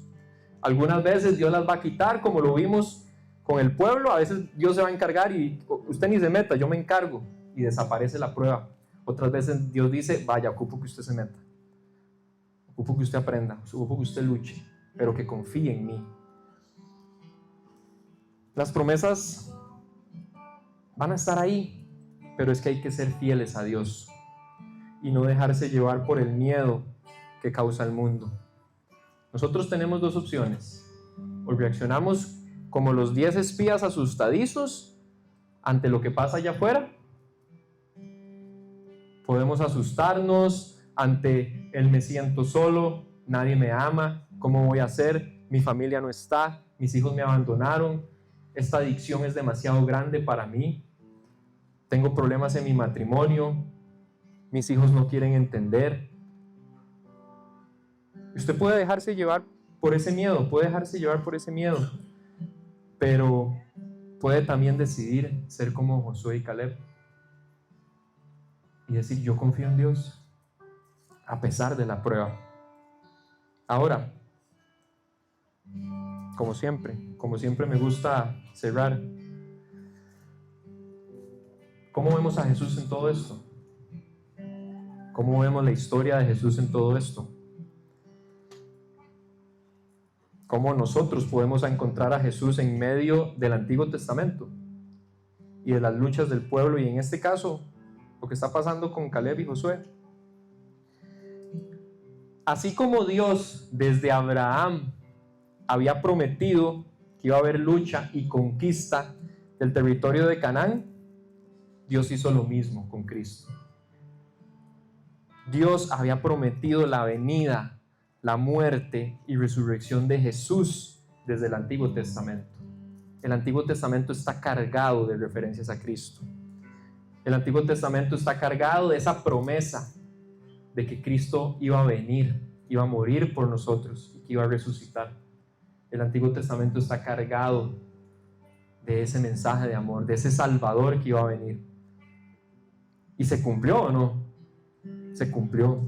Algunas veces Dios las va a quitar, como lo vimos con el pueblo. A veces Dios se va a encargar y usted ni se meta, yo me encargo, y desaparece la prueba. Otras veces Dios dice, vaya, ocupo que usted se meta, ocupo que usted aprenda, ocupo que usted luche, pero que confíe en mí. Las promesas van a estar ahí, pero es que hay que ser fieles a Dios y no dejarse llevar por el miedo que causa el mundo. Nosotros tenemos dos opciones. O reaccionamos como los 10 espías asustadizos ante lo que pasa allá afuera. Podemos asustarnos ante el me siento solo, nadie me ama, ¿cómo voy a hacer? Mi familia no está, mis hijos me abandonaron, esta adicción es demasiado grande para mí. Tengo problemas en mi matrimonio, mis hijos no quieren entender. Usted puede dejarse llevar por ese miedo, pero puede también decidir ser como Josué y Caleb y decir, yo confío en Dios a pesar de la prueba. Ahora, como siempre me gusta cerrar. ¿Cómo vemos a Jesús en todo esto? ¿Cómo vemos la historia de Jesús en todo esto? ¿Cómo nosotros podemos encontrar a Jesús en medio del Antiguo Testamento y de las luchas del pueblo, y en este caso, lo que está pasando con Caleb y Josué? Así como Dios desde Abraham había prometido que iba a haber lucha y conquista del territorio de Canaán, Dios hizo lo mismo con Cristo. Dios había prometido la venida, la muerte y resurrección de Jesús desde el Antiguo Testamento. El Antiguo Testamento está cargado de referencias a Cristo. El Antiguo Testamento está cargado de esa promesa de que Cristo iba a venir, iba a morir por nosotros y que iba a resucitar. El Antiguo Testamento está cargado de ese mensaje de amor, de ese Salvador que iba a venir. ¿Y se cumplió o no? Se cumplió.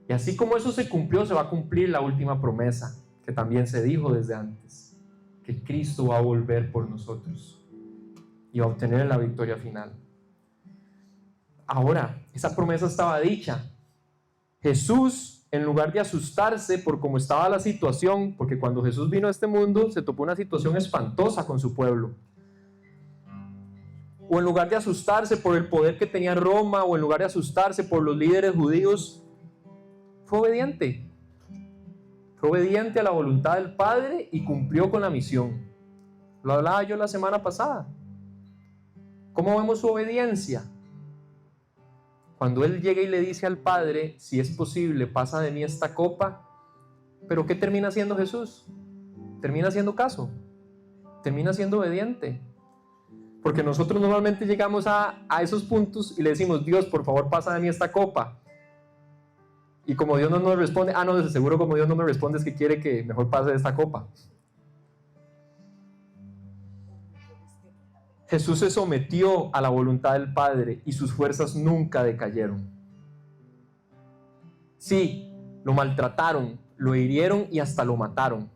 Y así como eso se cumplió, se va a cumplir la última promesa que también se dijo desde antes, que Cristo va a volver por nosotros y va a obtener la victoria final. Ahora, esa promesa estaba dicha. Jesús, en lugar de asustarse por cómo estaba la situación, porque cuando Jesús vino a este mundo se topó una situación espantosa con su pueblo, o en lugar de asustarse por el poder que tenía Roma, o en lugar de asustarse por los líderes judíos, fue obediente. Fue obediente a la voluntad del Padre y cumplió con la misión. Lo hablaba yo la semana pasada. ¿Cómo vemos su obediencia? Cuando Él llega y le dice al Padre, si es posible, pasa de mí esta copa. ¿Pero qué termina haciendo Jesús? Termina haciendo caso. Termina siendo obediente. Porque nosotros normalmente llegamos a esos puntos y le decimos, Dios, por favor, pasa de mí esta copa. Y como Dios no nos responde, no, de seguro como Dios no me responde es que quiere que mejor pase de esta copa. Jesús se sometió a la voluntad del Padre y sus fuerzas nunca decayeron. Sí, lo maltrataron, lo hirieron y hasta lo mataron.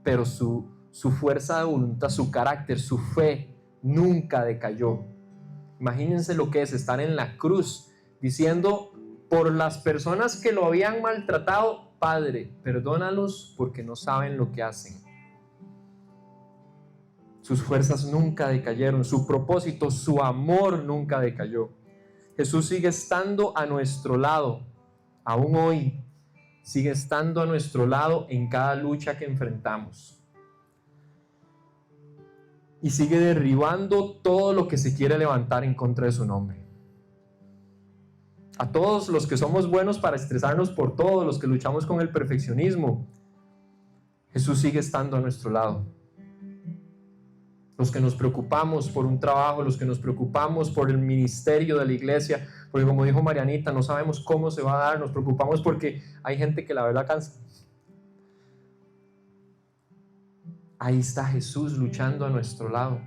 Pero su fuerza de voluntad, su carácter, su fe nunca decayó. Imagínense lo que es estar en la cruz diciendo por las personas que lo habían maltratado, Padre, perdónalos porque no saben lo que hacen. Sus fuerzas nunca decayeron, su propósito, su amor nunca decayó. Jesús sigue estando a nuestro lado, aún hoy, sigue estando a nuestro lado en cada lucha que enfrentamos. Y sigue derribando todo lo que se quiere levantar en contra de su nombre. A todos los que somos buenos para estresarnos por todo, los que luchamos con el perfeccionismo, Jesús sigue estando a nuestro lado. Los que nos preocupamos por un trabajo, los que nos preocupamos por el ministerio de la iglesia, porque como dijo Marianita, no sabemos cómo se va a dar, nos preocupamos porque hay gente que la verdad cansa. Ahí está Jesús luchando a nuestro lado.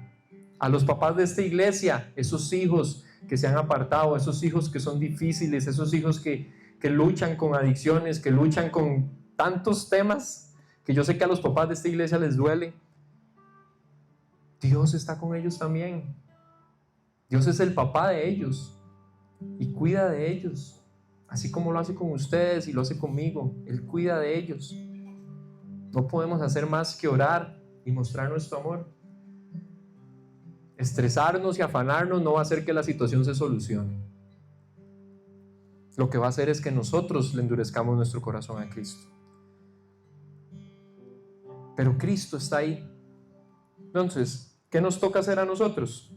A los papás de esta iglesia, esos hijos que se han apartado, esos hijos que son difíciles, esos hijos que luchan con adicciones, que luchan con tantos temas, que yo sé que a los papás de esta iglesia les duele. Dios está con ellos también. Dios es el papá de ellos y cuida de ellos, así como lo hace con ustedes y lo hace conmigo. Él cuida de ellos. No podemos hacer más que orar y mostrar nuestro amor. Estresarnos y afanarnos no va a hacer que la situación se solucione. Lo que va a hacer es que nosotros le endurezcamos nuestro corazón a Cristo. Pero Cristo está ahí. Entonces, ¿qué nos toca hacer a nosotros?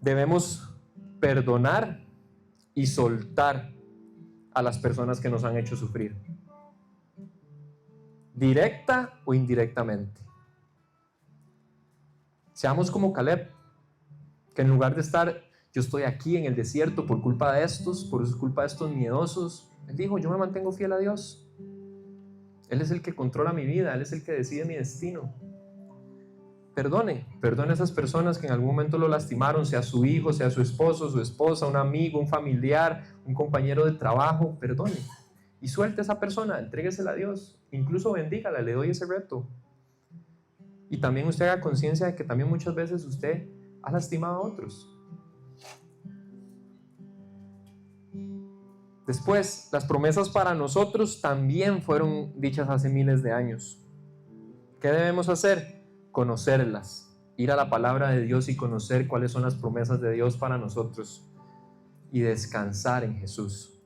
Debemos perdonar y soltar a las personas que nos han hecho sufrir, directa o indirectamente. Seamos como Caleb, que en lugar de estar, yo estoy aquí en el desierto por culpa de estos, por culpa de estos miedosos, él dijo, yo me mantengo fiel a Dios. Él es el que controla mi vida, Él es el que decide mi destino. Perdone a esas personas que en algún momento lo lastimaron, sea su hijo, sea su esposo, su esposa, un amigo, un familiar, un compañero de trabajo, perdone. Y suelte a esa persona, entréguesela a Dios, incluso bendígala, le doy ese reto. Y también usted haga conciencia de que también muchas veces usted ha lastimado a otros. Después, las promesas para nosotros también fueron dichas hace miles de años. ¿Qué debemos hacer? Conocerlas, ir a la palabra de Dios y conocer cuáles son las promesas de Dios para nosotros y descansar en Jesús.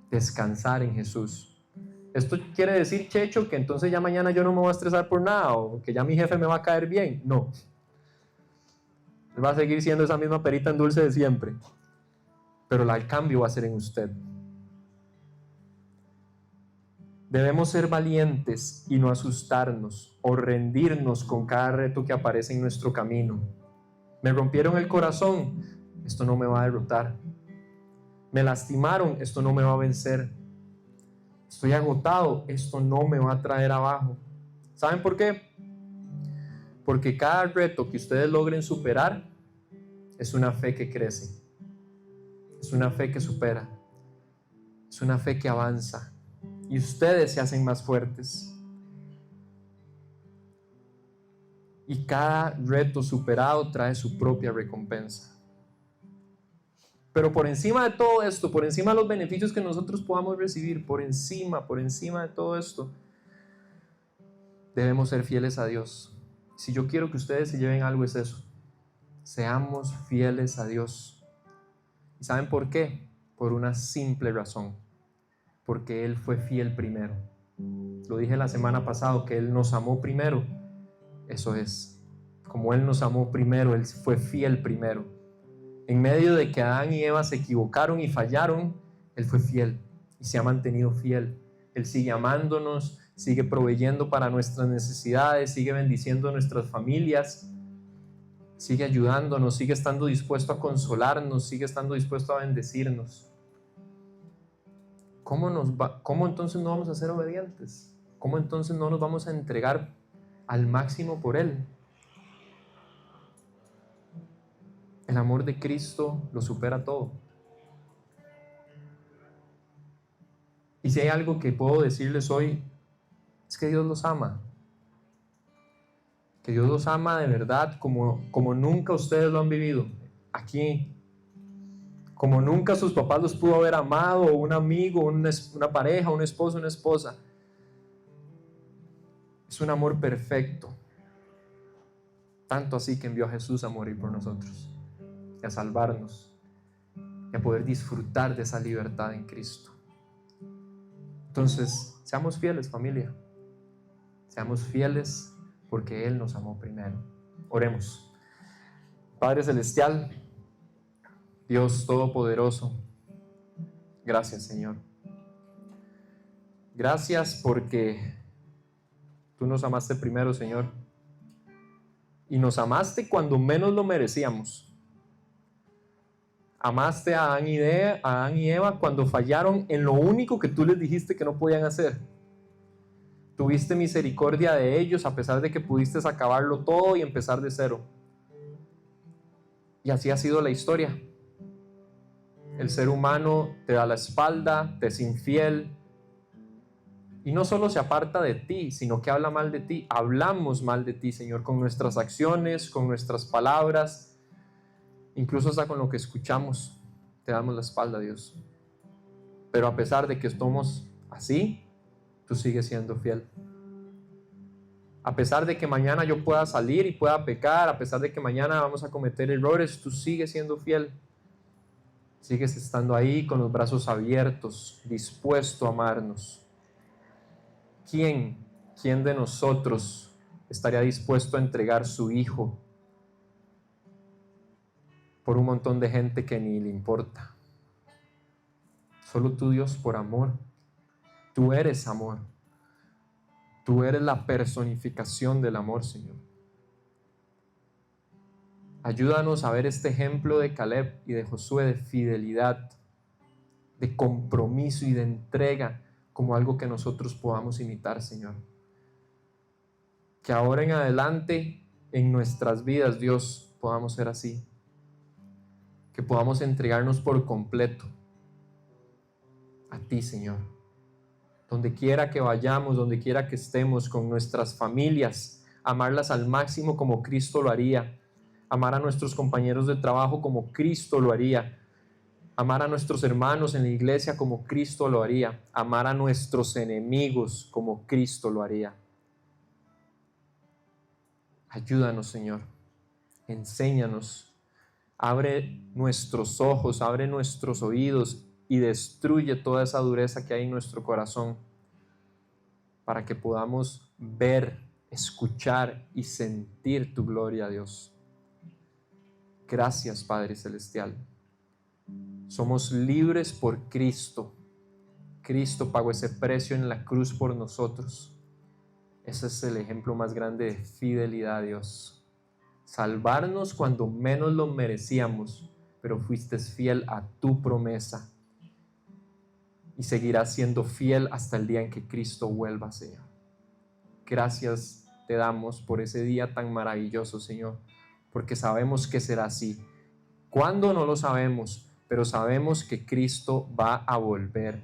Descansar en Jesús. ¿Esto quiere decir, Checho, que entonces ya mañana yo no me voy a estresar por nada o que ya mi jefe me va a caer bien? No. Él va a seguir siendo esa misma perita en dulce de siempre. Pero el cambio va a ser en usted. Debemos ser valientes y no asustarnos o rendirnos con cada reto que aparece en nuestro camino. Me rompieron el corazón, esto no me va a derrotar. Me lastimaron, esto no me va a vencer. Estoy agotado, esto no me va a traer abajo. ¿Saben por qué? Porque cada reto que ustedes logren superar es una fe que crece, es una fe que supera, es una fe que avanza y ustedes se hacen más fuertes. Y cada reto superado trae su propia recompensa. Pero por encima de todo esto, por encima de los beneficios que nosotros podamos recibir, por encima de todo esto, debemos ser fieles a Dios. Si yo quiero que ustedes se lleven algo es eso. Seamos fieles a Dios. ¿Y saben por qué? Por una simple razón. Porque Él fue fiel primero. Lo dije la semana pasada, que Él nos amó primero. Eso es. Como Él nos amó primero, Él fue fiel primero. En medio de que Adán y Eva se equivocaron y fallaron, Él fue fiel y se ha mantenido fiel. Él sigue amándonos, sigue proveyendo para nuestras necesidades, sigue bendiciendo a nuestras familias, sigue ayudándonos, sigue estando dispuesto a consolarnos, sigue estando dispuesto a bendecirnos. ¿Cómo entonces no vamos a ser obedientes? ¿Cómo entonces no nos vamos a entregar al máximo por Él? El amor de Cristo lo supera todo. Y si hay algo que puedo decirles hoy, es que Dios los ama. Que Dios los ama de verdad como nunca ustedes lo han vivido. Aquí, como nunca sus papás los pudo haber amado, o un amigo, una pareja, un esposo, una esposa. Es un amor perfecto. Tanto así que envió a Jesús a morir por nosotros y a salvarnos y a poder disfrutar de esa libertad en Cristo. Entonces, seamos fieles, familia. Seamos fieles porque Él nos amó primero. Oremos. Padre Celestial, Dios Todopoderoso, gracias, Señor. Gracias porque Tú nos amaste primero, Señor. Y nos amaste cuando menos lo merecíamos. Amaste a Adán y Eva cuando fallaron en lo único que Tú les dijiste que no podían hacer. Tuviste misericordia de ellos a pesar de que pudiste acabarlo todo y empezar de cero. Y así ha sido la historia. El ser humano te da la espalda, te es infiel. Y no solo se aparta de ti, sino que habla mal de ti. Hablamos mal de ti, Señor, con nuestras acciones, con nuestras palabras, incluso hasta con lo que escuchamos. Te damos la espalda, Dios. Pero a pesar de que somos así, Tú sigues siendo fiel. A pesar de que mañana yo pueda salir y pueda pecar, a pesar de que mañana vamos a cometer errores, Tú sigues siendo fiel. Sigues estando ahí con los brazos abiertos, dispuesto a amarnos. ¿Quién de nosotros estaría dispuesto a entregar su hijo por un montón de gente que ni le importa? Solo Tú, Dios, por amor. Tú eres amor. Tú eres la personificación del amor, Señor. Ayúdanos a ver este ejemplo de Caleb y de Josué de fidelidad, de compromiso y de entrega como algo que nosotros podamos imitar, Señor. Que ahora en adelante en nuestras vidas, Dios, podamos ser así. Que podamos entregarnos por completo a Ti, Señor. Donde quiera que vayamos, donde quiera que estemos con nuestras familias, amarlas al máximo como Cristo lo haría. Amar a nuestros compañeros de trabajo como Cristo lo haría. Amar a nuestros hermanos en la iglesia como Cristo lo haría. Amar a nuestros enemigos como Cristo lo haría. Ayúdanos, Señor. Enséñanos. Abre nuestros ojos, abre nuestros oídos y destruye toda esa dureza que hay en nuestro corazón para que podamos ver, escuchar y sentir Tu gloria, Dios. Gracias, Padre Celestial. Somos libres por Cristo. Cristo pagó ese precio en la cruz por nosotros. Ese es el ejemplo más grande de fidelidad a Dios. Salvarnos cuando menos lo merecíamos, pero fuiste fiel a tu promesa y seguirás siendo fiel hasta el día en que Cristo vuelva, Señor. Gracias te damos por ese día tan maravilloso, Señor, porque sabemos que será así. ¿Cuándo? No lo sabemos, pero sabemos que Cristo va a volver,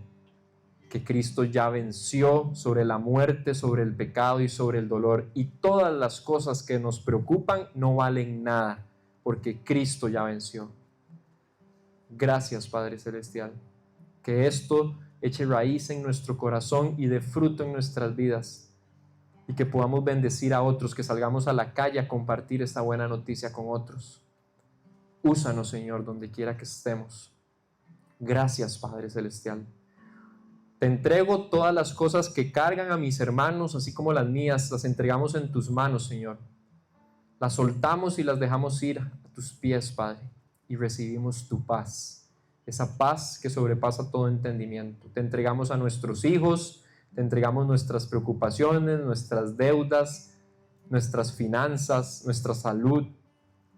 que Cristo ya venció sobre la muerte, sobre el pecado y sobre el dolor, y todas las cosas que nos preocupan no valen nada, porque Cristo ya venció. Gracias, Padre Celestial, que esto eche raíz en nuestro corazón y dé fruto en nuestras vidas, y que podamos bendecir a otros, que salgamos a la calle a compartir esta buena noticia con otros. Úsanos, Señor, donde quiera que estemos. Gracias, Padre Celestial. Te entrego todas las cosas que cargan a mis hermanos, así como las mías, las entregamos en tus manos, Señor. Las soltamos y las dejamos ir a tus pies, Padre, y recibimos tu paz, esa paz que sobrepasa todo entendimiento. Te entregamos a nuestros hijos, te entregamos nuestras preocupaciones, nuestras deudas, nuestras finanzas, nuestra salud,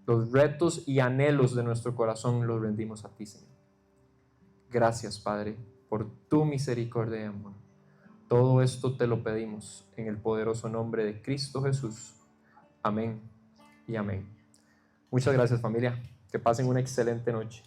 los retos y anhelos de nuestro corazón los rendimos a ti, Señor. Gracias, Padre, por tu misericordia y amor. Todo esto te lo pedimos en el poderoso nombre de Cristo Jesús. Amén y amén. Muchas gracias, familia. Que pasen una excelente noche.